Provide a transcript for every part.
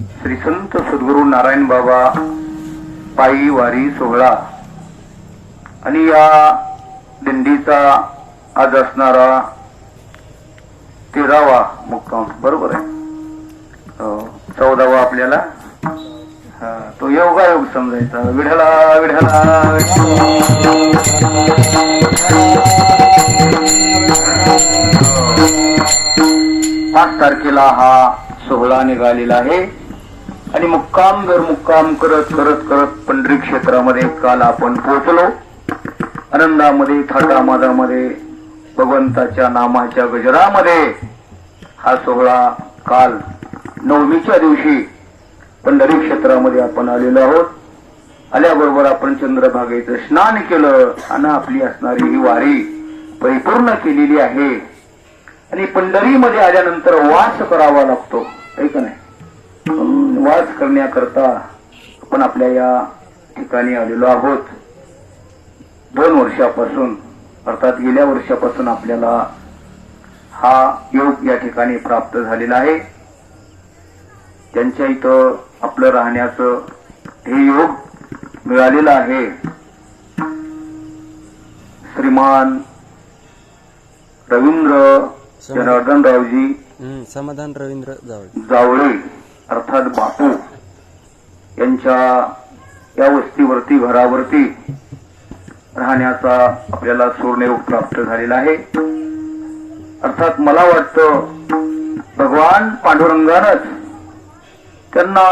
श्री संत सद्गुरू नारायण बाबा पायी वारी सोहळा आणि या दिंडीचा आज असणारा 13वा मुक्काम, बरोबर आहे. 14वा आपल्याला तो योगायोग समजायचा. विढला विढला 5 तारखेला हा सोहळा निघालेला आहे आणि मुक्काम दर मुक्काम करत करत करत पंढरी क्षेत्रामध्ये काल आपण पोहोचलो. आनंदामध्ये, थाटामाटामध्ये, भगवंताच्या नामाच्या गजरामध्ये हा सोहळा काल नवमीच्या दिवशी पंढरी क्षेत्रामध्ये आपण आलेलो आहोत. आल्याबरोबर आपण चंद्रभागेचं स्नान केलं आणि आपली असणारी ही वारी परिपूर्ण केलेली आहे. आणि पंढरीमध्ये आल्यानंतर वास करावा लागतो, आहे का नाही. वास करण्याकरता आपण आपल्या या ठिकाणी आलेलो आहोत. 2 वर्षापासून अर्थात गेल्या वर्षापासून आपल्याला हा योग या ठिकाणी प्राप्त झालेला आहे. त्यांच्या इथं आपलं राहण्याचं हे योग मिळालेलं आहे. श्रीमान रवींद्र जनार्दनरावजी समाधान रवींद्र जावळे अर्थात बापू यांच्या या वस्तीवरती, घरावरती राहण्याचा आपल्याला सुवर्णयोग प्राप्त झालेला आहे. अर्थात मला वाटतं भगवान पांडुरंगानंच त्यांना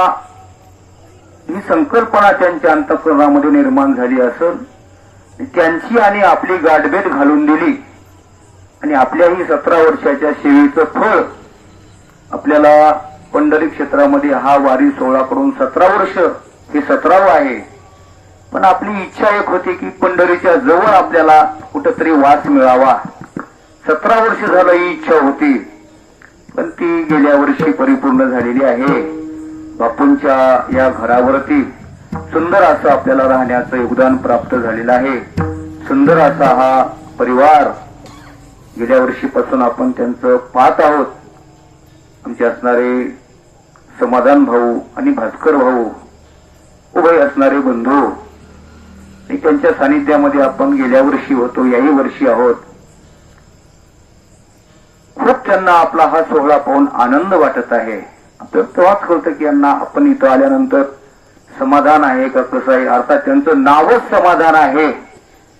ही संकल्पना त्यांच्या अंतःकरणामध्ये निर्माण झाली असेल, त्यांची आणि आपली गाठभेट घालून दिली आणि आपल्या ही 17 वर्षाच्या सेवेचं फळ आपल्याला पंढरी क्षेत्रामध्ये हा वारी सोहळा करून 17 वर्ष हे 17वं आहे. पण आपली इच्छा एक होती की पंढरीच्या जवळ आपल्याला कुठेतरी वास मिळावा. 17 वर्ष झालं ही इच्छा होती, पण ती गेल्या वर्षी परिपूर्ण झालेली आहे. बापूंच्या या घरावरती सुंदर असं आपल्याला राहण्याचं योगदान प्राप्त झालेलं आहे. सुंदर असा हा परिवार गेल्या वर्षीपासून आपण त्यांचं पाहत आहोत. आमचे असणारे समाधान भाऊ आणि भास्कर भाऊ उभय असणारे बंधू आणि त्यांच्या सानिध्यामध्ये आपण गेल्या वर्षी होतो, याही वर्षी आहोत. खूप त्यांना आपला हा सोहळा पाहून आनंद वाटत आहे. आपल्याला तेव्हाच कळतं की यांना आपण इथं आल्यानंतर समाधान आहे का कसं आहे. अर्थात त्यांचं नावच समाधान आहे,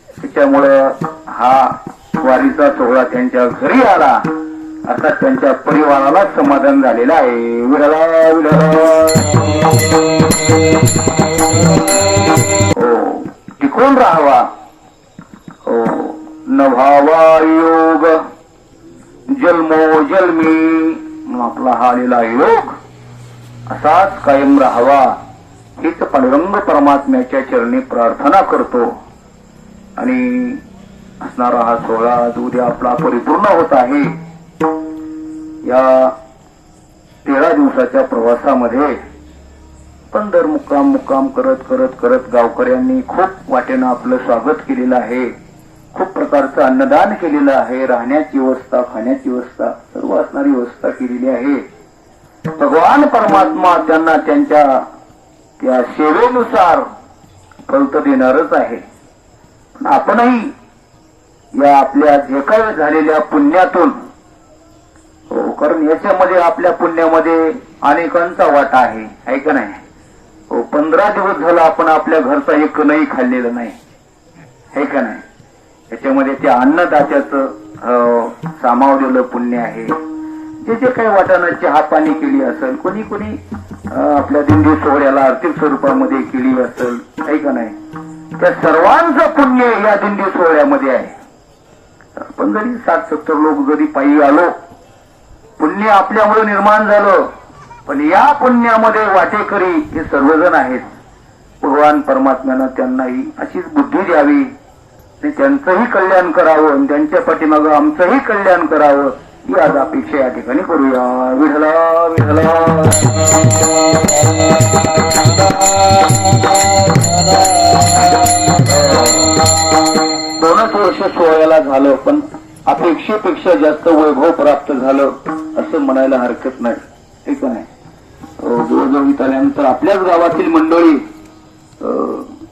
त्याच्यामुळं हा वारीचा सोहळा त्यांच्या घरी आला, अर्थात त्यांच्या परिवाराला समाधान झालेलं आहे. विढला विढला हो, टिकून राहावा हो, नभावा योग जन्मो जन्मी आपला हा आलेला योग असाच कायम राहावा हीच पांडुरंग परमात्म्याच्या चरणी प्रार्थना करतो. आणि असणारा हा सोहळा उद्या आपला परिपूर्ण होत आहे. या 13 दिवसाच्या प्रवासामध्ये पण दर मुक्काम करत करत करत गावकऱ्यांनी खूप वाटेनं आपलं स्वागत केलेलं आहे. खूप प्रकारचं अन्नदान केलेलं आहे. राहण्याची व्यवस्था, खाण्याची व्यवस्था, सर्व असणारी व्यवस्था केलेली आहे. भगवान परमात्मा त्यांना त्यांच्या त्या सेवेनुसार फल तर देणारच आहे. आपणही या आपल्या जे काही झालेल्या पुण्यातून हो, कारण याच्यामध्ये आपल्या पुण्यामध्ये अनेकांचा वाटा आहे का नाही हो. 15 दिवस झाला आपण आपल्या घरचा एक नाही खाल्लेलं नाही, आहे का नाही. याच्यामध्ये त्या अन्नदात्याचं सामावलेलं पुण्य आहे. जे जे काही वाटाणा चहा पाणी केली असेल, कोणी कोणी आपल्या दिंडी सोहळ्याला आर्थिक स्वरूपामध्ये केली असेल, आहे का नाही. त्या सर्वांचं पुण्य या दिंडी सोहळ्यामध्ये आहे. आपण जरी 60-70 लोक जरी पायी आलो, पुण्य आपल्यामुळे निर्माण झालं, पण या पुण्यामध्ये वाटेकरी हे सर्वजण आहेत. भगवान परमात्म्यानं त्यांनाही अशीच बुद्धी द्यावी आणि त्यांचंही कल्याण करावं आणि त्यांच्या पाठीमागं आमचंही कल्याण करावं ही आज अपेक्षा या ठिकाणी करूया. विढला विढला 2 वर्ष सोहळ्याला झालं, पण अपेक्षेपेक्षा जास्त वैभव प्राप्त झालं असं म्हणायला हरकत नाही, ठीक आहे. जवळजवळ पुरोहित आल्यानंतर आपल्याच गावातील मंडळी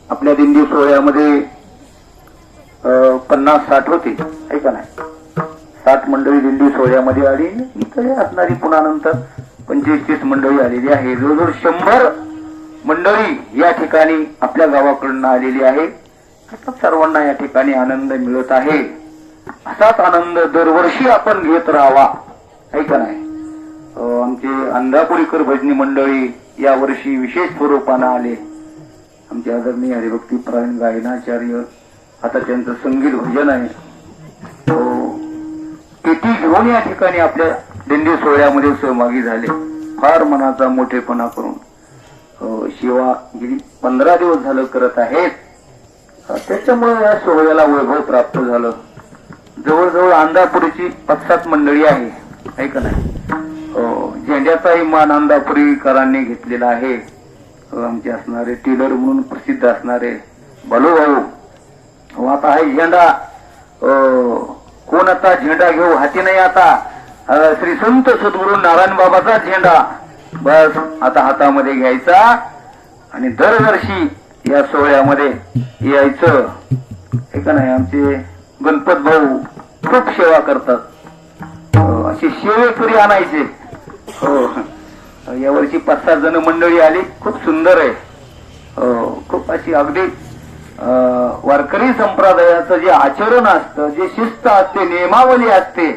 आपल्या दिंडी सोहळ्यामध्ये 50-60 होते, आहे का नाही? 60 मंडळी दिंडी सोहळ्यामध्ये आली. इकडे असणारी पुन्हा नंतर 25-30 मंडळी आलेली आहे. जवळजवळ 100 मंडळी या ठिकाणी आपल्या गावाकडून आलेली आहे. सर्वांना या ठिकाणी आनंद मिळत आहे. असाच आनंद दरवर्षी आपण घेत राहावा, आहे का नाही? आमचे अंधापुरीकर भजनी मंडळी या वर्षी विशेष स्वरूपानं आले. आमचे आदरणीय हरिभक्ती परायण गायनाचार्य, आता त्यांचं संगीत भजन आहे, पेटी घेऊन या ठिकाणी आपल्या दिंडी सोहळ्यामध्ये सहभागी झाले. फार मनाचा मोठेपणा करून सेवा गेली 15 दिवस झालं करत आहेत. त्याच्यामुळे या सोहळ्याला वैभव प्राप्त झालं. जवळजवळ अंधापुरीची 5-7 मंडळी आहे का नाही? झेंड्याचाही मान अंधापुरीकरांनी घेतलेला आहे. आमचे असणारे टेलर म्हणून प्रसिद्ध असणारे बालूभाऊ, आता आहे झेंडा. कोण आता झेंडा घेऊ हाती नाही. आता श्री संत सद्गुरू नारायण बाबाचा झेंडा बस आता हातामध्ये घ्यायचा आणि दरवर्षी या सोहळ्यामध्ये यायचं, हे का नाही? आमचे गणपत भाऊ खूप सेवा करतात. अशी सेवेकरी आणायचे. हो, यावर्षी 5-7 जण मंडळी आली. खूप सुंदर आहे. खूप अशी अगदी वारकरी संप्रदायाचं जे आचरण असतं, जे शिस्त असते, नियमावली असते,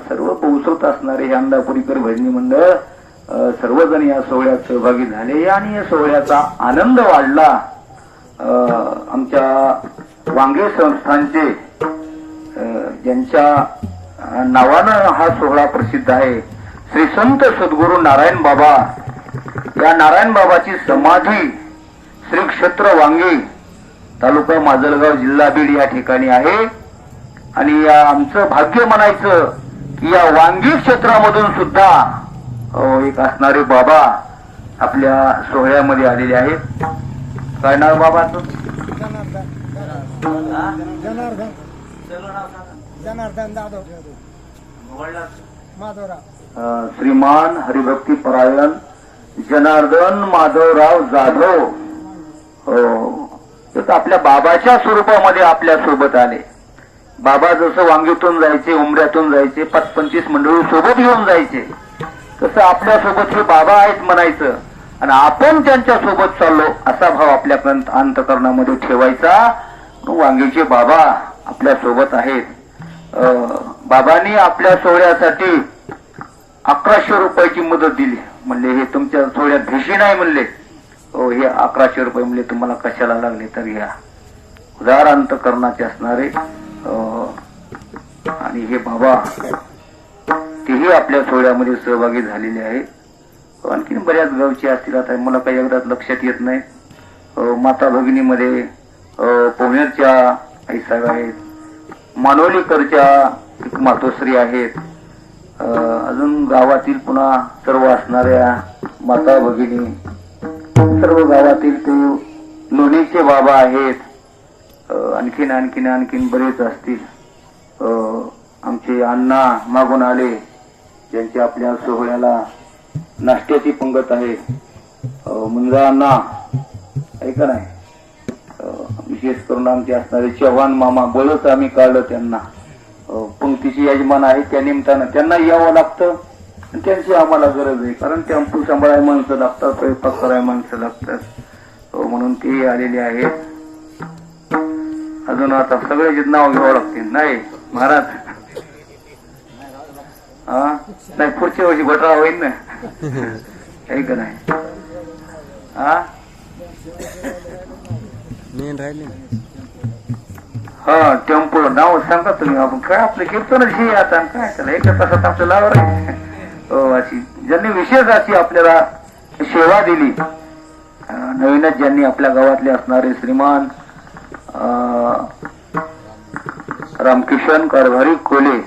सर्व पोहोचवत असणारे हे अंधापुरीकर भजनी मंडळ सर्वजण या सोहळ्यात सहभागी झाले आणि या सोहळ्याचा आनंद वाढला. आमच्या वांगे संस्थानचे ज्यांच्या नावानं हा सोहळा प्रसिद्ध आहे, श्री संत सद्गुरू नारायण बाबा, या नारायण बाबाची समाधी श्री क्षेत्र वांगे, तालुका माजलगाव, जिल्हा बीड या ठिकाणी आहे. आणि या आमचं भाग्य म्हणायचं की या वांगी क्षेत्रामधून सुद्धा एक असणारे बाबा आपल्या सोहळ्यामध्ये आलेले आहेत. काय नाव बाबाचं? श्रीमान हरिभक्ती परायण जनार्दन माधवराव जाधव आपल्या बाबाच्या स्वरूपामध्ये आपल्या सोबत आले. बाबा जसं वांगीतून जायचे, उमऱ्यातून जायचे, 25 मंडळी सोबत घेऊन जायचे, तसं आपल्या सोबत हे बाबा आहेत म्हणायचं आणि आपण त्यांच्या सोबत चाललो असा भाव आपल्या अंतकरणामध्ये ठेवायचा. वांगीचे बाबा आपल्या सोबत आहेत. बाबांनी आपल्या सोहळ्यासाठी 1100 रुपयाची मदत दिली. म्हणले हे तुमच्या सोहळ्यात भेशी नाही म्हणले. हे 1100 रुपये म्हणले तुम्हाला कशाला लागले तर घ्या. उदार अंतकरणाचे असणारे आणि हे बाबा तेही आपल्या सोहळ्यामध्ये सहभागी झालेले आहे. आणखी बऱ्याच गावचे असतील, आता मला काही एकदाच लक्षात येत नाही. माता भगिनीमध्ये पोहनेरच्या आईसाहेब आहेत, मानवलीकरच्या मातोश्री आहेत, अजून गावातील पुन्हा सर्व असणाऱ्या माता भगिनी, सर्व गावातील ते लोणीचे बाबा आहेत. आणखीन बरेच असतील. आमचे अण्णा मागून आले, ज्यांच्या आपल्या सोहळ्याला नाश्त्याची पंगत आहे. मुंजा अण्णा, ऐका नाही, विशेष करून आमचे असणारे चव्हाण मामा बोलत आम्ही काढलं त्यांना. पंक्तीची यजमान आहे, त्या निमित्तानं त्यांना यावं लागतं आणि त्यांची आम्हाला गरज आहे. कारण टेम्पो सांभाळाय माणसं लागतात, स्वयंपाक करायला माणसं लागतात, म्हणून ते आलेले आहेत. अजून आता सगळ्याचे नाव घ्यावं लागतील. नाही महाराज, नाही पुढच्या वर्षी घोटाळा होईल ना, आहे का नाही? हा, टेम्पो नाव सांगा तुम्ही. आपण काय आपलं कीर्तनच हे आता काय त्याला एका तासात आपल्याला अशी ज्यांनी विशेष अशी आपल्याला सेवा दिली, नवीनच ज्यांनी आपल्या गावातले असणारे श्रीमान रामकिशन कारभारी कोले,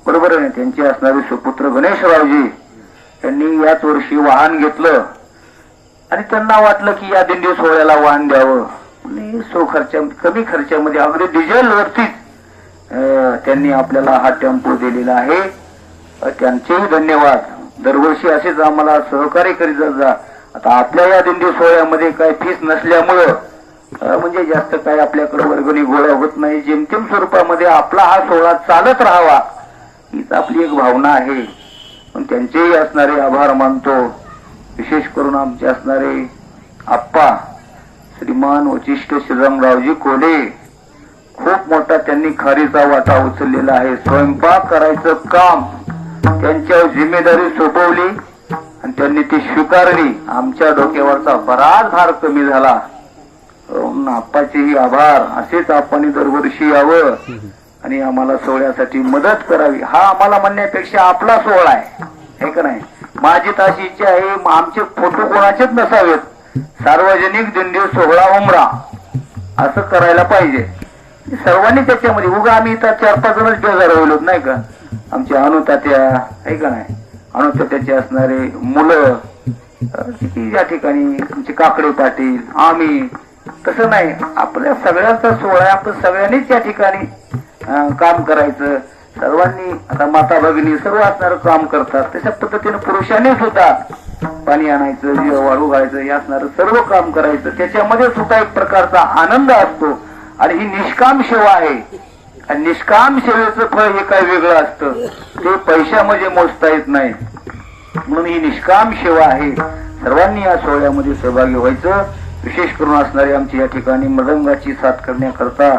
बरोबर आहे, त्यांचे असणारे सुपुत्र गणेशरावजी यांनी याच वर्षी वाहन घेतलं आणि त्यांना वाटलं की या दिंडी सोहळ्याला वाहन द्यावं. कमी खर्चामध्ये अगदी डिझेल वरतीच त्यांनी आपल्याला हा टेम्पो दिलेला आहे. त्यांचेही धन्यवाद. दरवर्षी असेच आम्हाला सहकार्य करीत जा. आता आपल्या या दिंडी सोहळ्यामध्ये काय फीस नसल्यामुळं म्हणजे जास्त काय आपल्याकडे वर्गणी गोळा होत नाही. जेमतेम स्वरूपामध्ये आपला हा सोहळा चालत राहावा हीच आपली एक भावना आहे. पण त्यांचेही असणारे आभार मानतो. विशेष करून आमचे असणारे आप्पा श्रीमान वशिष्ठ श्रीरामरावजी कोले, खूप मोठा त्यांनी खारीचा वाटा उचललेला आहे. स्वयंपाक करायचं काम त्यांच्यावर जिम्मेदारी सोपवली आणि त्यांनी ती स्वीकारली. आमच्या डोक्यावरचा बराच भार कमी झाला. आप्पाचेही आभार. असेच आपण दरवर्षी यावं आणि आम्हाला सोहळ्यासाठी मदत करावी. हा आम्हाला म्हणण्यापेक्षा आपला सोहळा आहे का नाही. माझी ताशी इच्छा आहे आमचे फोटो कोणाचेच नसावेत. सार्वजनिक दिंडी सोहळा उमरा असं करायला पाहिजे. सर्वांनी त्याच्यामध्ये उगा आम्ही इथं 4-5 जणच बेजार होईल नाही का. आमच्या अनुतात्या आहे का नाही, अनुतात्याचे असणारे मुलं या ठिकाणी, आमचे काकडे पाटील, आम्ही तसं नाही. आपल्या सगळ्यांचा सोहळा आहे. आपण सगळ्यांनीच या ठिकाणी काम करायचं. सर्वांनी आता माता भगिनी सर्व असणार काम करतात. तशा पद्धतीने पुरुषांनी सुद्धा पाणी आणायचं, वाळू घालायचं, हे असणारं सर्व काम करायचं. त्याच्यामध्ये सुद्धा एक प्रकारचा आनंद असतो आणि ही निष्काम सेवा आहे. आणि निष्काम सेवेचं फळ हे काय वेगळं असतं, ते पैशामध्ये मोजता येत नाही. म्हणून ही निष्काम सेवा आहे. सर्वांनी या सोहळ्यामध्ये सहभागी व्हायचं. विशेष करून असणारे आमच्या या ठिकाणी मृदंगाची साथ करण्याकरता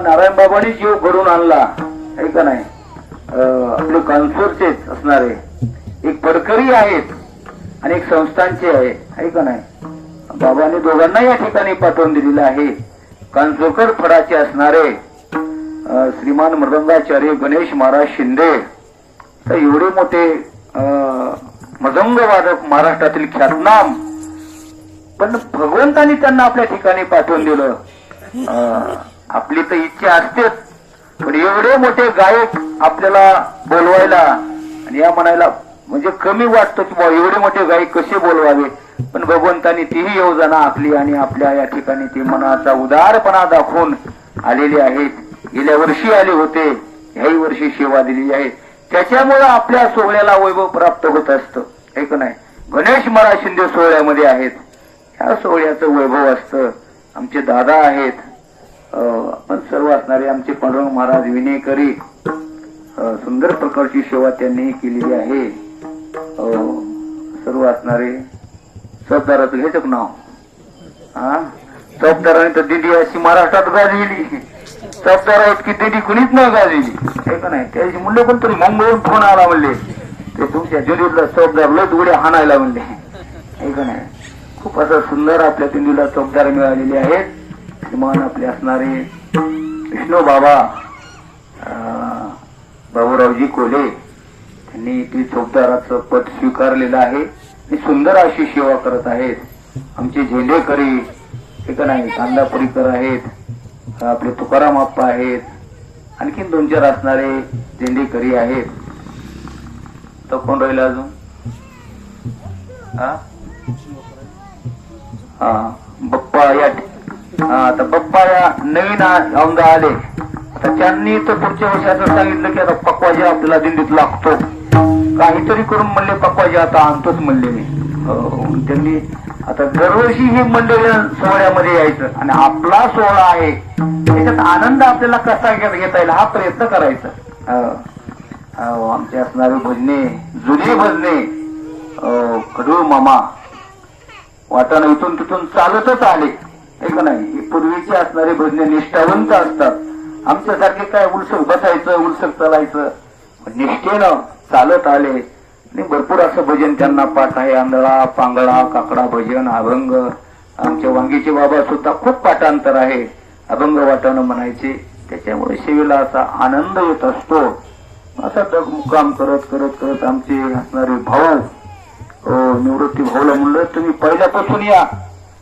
नारायण बाबांनी जीव घडून आणला आहे का नाही. आपले कानसूरचेच असणारे एक फडकरी आहेत आणि एक संस्थांचे आहे का नाही. बाबांनी दोघांना या ठिकाणी पाठवून दिलेलं आहे. कानसूरकर फडाचे असणारे श्रीमान मृदंगाचार्य गणेश महाराज शिंदे, तर एवढे मोठे मृदंग वादक महाराष्ट्रातील ख्यातनाम. पण भगवंतांनी त्यांना आपल्या ठिकाणी पाठवून दिलं. आपली तर इच्छा असतेच, पण एवढे मोठे गायक आपल्याला बोलवायला आणि या म्हणायला म्हणजे कमी वाटतं की बाबा एवढे मोठे गायक कसे बोलवावे. पण भगवंतांनी तीही योजना आखली आणि आपल्या या ठिकाणी ती मनाचा उदारपणा दाखवून आलेले आहेत. गेल्या वर्षी आले होते, ह्याही वर्षी सेवा दिलेली आहे. त्याच्यामुळे आपल्या सोहळ्याला वैभव प्राप्त होत असतं हे का नाही. गणेश महाराज शिंदे सोहळ्यामध्ये आहेत. ह्या सोहळ्याचं वैभव असतं. आमचे दादा आहेत, आपण सर्व असणारे आमचे पांडुरंग महाराज विनेकरी, सुंदर प्रकारची सेवा त्यांनी केलेली आहे. सर्व असणारे चौकदाराचं घ्यायचं नाव, चौकदाराने तर दिंडी अशी महाराष्ट्रात गाजविली. चौकदारा इतकी दिंडी कुणीच न गाजविली हे का नाही. त्याची म्हणले पण तरी मुंबईहून फोन आला म्हणले ते तुमच्या जुरीतला चौकदार लय उड्या हाणायला म्हणले हे का नाही. खूप असं सुंदर आपल्या दिंडीला चौकदार मिळालेले आहेत. श्रीमान आपले असणारे विष्णू बाबा बाबूरावजी कोले, त्यांनी ती चौकदाराचं पद स्वीकारलेलं आहे आणि सुंदर अशी सेवा करत आहेत. आमचे झेंडेकरी हे का नाही, कांदापुरीकर आहेत, आपले तुकाराम आप्पा आहेत, आणखीन 2-4 असणारे झेंडेकरी आहेत. तो कोण राहील अजून, बप्पा या आता बप्पा या नवीन औंदा आले. तर त्यांनी तर पुढच्या वर्षी असं सांगितलं की आता पक्वाजी आपल्याला दिंडीत लागतो, काहीतरी करून म्हणले पक्वाजी आता आणतोच म्हणले मी. त्यांनी आता दरवर्षी ही मंडळी सोहळ्यामध्ये यायचं आणि आपला सोहळा आहे त्याच्यात आनंद आपल्याला कसा घेता येईल हा प्रयत्न करायचा. आमचे असणारे भजने, जुने भजने, कडू मामा वाटाणा इथून तिथून चालतच आले हे का नाही. पूर्वीचे असणारे भजने निष्ठावंत असतात. आमच्यासारखे काय उलसक बसायचं, उलसक चालायचं, निष्ठेनं चालत आले आणि भरपूर असं भजन त्यांना पाठ आहे. आंधळा, पांगळा, काकडा भजन, अभंग. आमच्या वांगीचे बाबा सुद्धा खूप पाठांतर आहे. अभंग वाटाणं म्हणायचे. त्याच्यामुळे सेवेला असा आनंद येत असतो. असा डगमुक्काम करत करत करत आमचे असणारे भाऊ निवृत्ती भाऊला म्हणलं तुम्ही पहिल्यापासून या,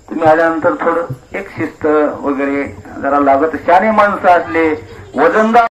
तुम्ही आल्यानंतर थोडं एक शिस्त वगैरे जरा लागत. शाणे माणसं असले, वजनदार